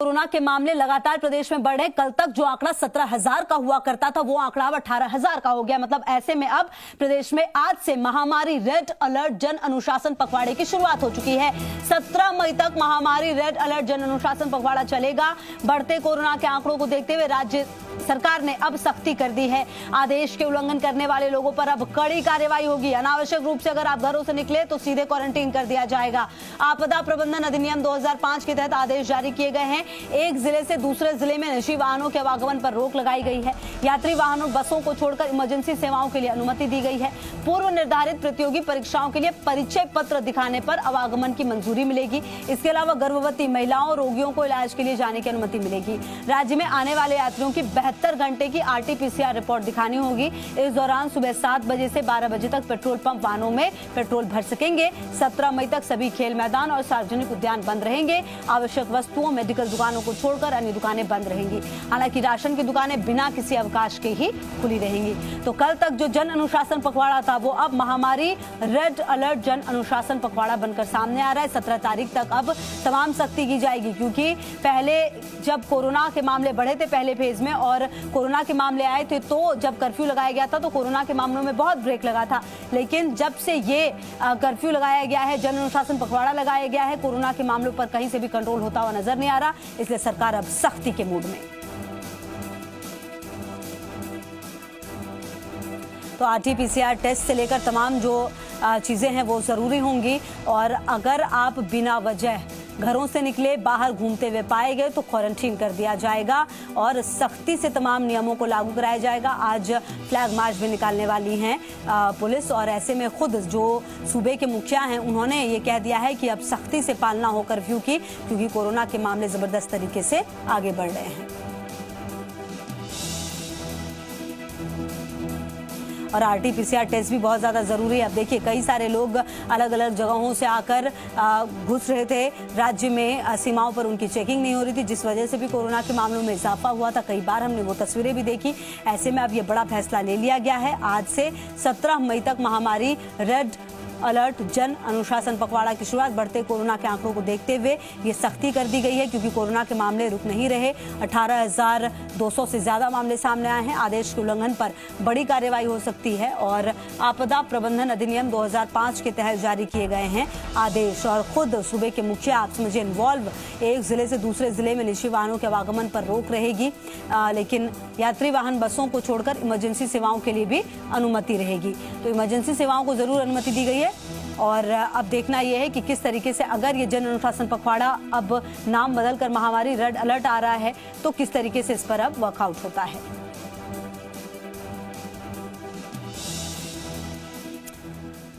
Corona के मामले लगातार प्रदेश में बढ़ रहे। कल तक जो आंकड़ा 17,000 का हुआ करता था वो आंकड़ा अब 18,000 का हो गया। मतलब ऐसे में अब प्रदेश में आज से महामारी रेड अलर्ट जन अनुशासन पखवाड़े की शुरुआत हो चुकी है। 17 मई तक महामारी रेड अलर्ट जन अनुशासन पखवाड़ा चलेगा। बढ़ते कोरोना के आंकड़ों को देखते हुए राज्य सरकार ने अब सख्ती कर दी है। आदेश के उल्लंघन करने वाले लोगों पर अब कड़ी कार्रवाई होगी। अनावश्यक रूप से अगर आप घरों से निकले तो सीधे क्वारंटीन कर दिया जाएगा। आपदा प्रबंधन अधिनियम 2005 के तहत आदेश जारी किए गए हैं। एक जिले से दूसरे जिले में निजी वाहनों के आवागमन पर रोक लगाई गई है। यात्री वाहनों बसों को छोड़कर इमरजेंसी सेवाओं के लिए अनुमति दी गई है। पूर्व निर्धारित प्रतियोगी परीक्षाओं के लिए परिचय पत्र दिखाने पर आवागमन की मंजूरी मिलेगी। इसके अलावा गर्भवती महिलाओं रोगियों को इलाज के लिए जाने की अनुमति मिलेगी। राज्य में आने वाले यात्रियों की 72 घंटे की RT-PCR रिपोर्ट दिखानी होगी। इस दौरान सुबह 7 बजे से 12 बजे तक पेट्रोल पंप वाहनों में पेट्रोल भर सकेंगे। 17 मई तक सभी खेल मैदान और सार्वजनिक उद्यान बंद रहेंगे। आवश्यक वस्तुओं मेडिकल दुकानों को छोड़कर अन्य दुकानें बंद रहेंगी। हालांकि राशन की दुकानें बिना किसी अवकाश के ही खुली रहेंगी। तो कल तक जो जन अनुशासन पखवाड़ा था वो अब महामारी रेड अलर्ट जन अनुशासन पखवाड़ा बनकर सामने आ रहा है। 17 तारीख तक अब तमाम सख्ती की जाएगी, क्योंकि पहले जब कोरोना के मामले बढ़े थे पहले फेज में और कोरोना के मामले आए थे तो जब कर्फ्यू लगाया गया था तो कोरोना के मामलों में बहुत ब्रेक लगा था। लेकिन जब से ये कर्फ्यू लगाया गया है, जन अनुशासन पखवाड़ा लगाया गया है, कोरोना के मामलों पर कहीं से भी कंट्रोल होता हुआ नजर नहीं आ रहा। इसलिए सरकार अब सख्ती के मूड में। तो RT-PCR टेस्ट से लेकर तमाम जो चीजें हैं वो जरूरी होंगी। और अगर आप बिना वजह घरों से निकले, बाहर घूमते हुए पाए गए तो क्वारंटीन कर दिया जाएगा और सख्ती से तमाम नियमों को लागू कराया जाएगा। आज फ्लैग मार्च भी निकालने वाली हैं पुलिस। और ऐसे में खुद जो सूबे के मुखिया हैं उन्होंने ये कह दिया है कि अब सख्ती से पालना हो कर्फ्यू की, क्योंकि कोरोना के मामले जबरदस्त तरीके से आगे बढ़ रहे हैं। और RT-PCR टेस्ट भी बहुत ज़्यादा ज़रूरी है। अब देखिए कई सारे लोग अलग अलग जगहों से आकर घुस रहे थे राज्य में। सीमाओं पर उनकी चेकिंग नहीं हो रही थी, जिस वजह से भी कोरोना के मामलों में इजाफा हुआ था। कई बार हमने वो तस्वीरें भी देखी। ऐसे में अब ये बड़ा फैसला ले लिया गया है। आज से 17 मई तक महामारी रेड अलर्ट जन अनुशासन पखवाड़ा की शुरुआत। बढ़ते कोरोना के आंकड़ों को देखते हुए ये सख्ती कर दी गई है, क्योंकि कोरोना के मामले रुक नहीं रहे। 18,200 से ज्यादा मामले सामने आए हैं। आदेश के उल्लंघन पर बड़ी कार्रवाई हो सकती है। और आपदा प्रबंधन अधिनियम 2005 के तहत जारी किए गए हैं आदेश। और खुद सूबे के मुखिया आप समझिए इन्वॉल्व। एक जिले से दूसरे जिले में निजी वाहनों के आवागमन पर रोक रहेगी, लेकिन यात्री वाहन बसों को छोड़कर इमरजेंसी सेवाओं के लिए भी अनुमति रहेगी। तो इमरजेंसी सेवाओं को जरूर अनुमति दी गई है। और अब देखना यह है कि किस तरीके से अगर ये जन अनुशासन पखवाड़ा अब नाम बदलकर महामारी रेड अलर्ट आ रहा है तो किस तरीके से इस पर अब वर्कआउट होता है।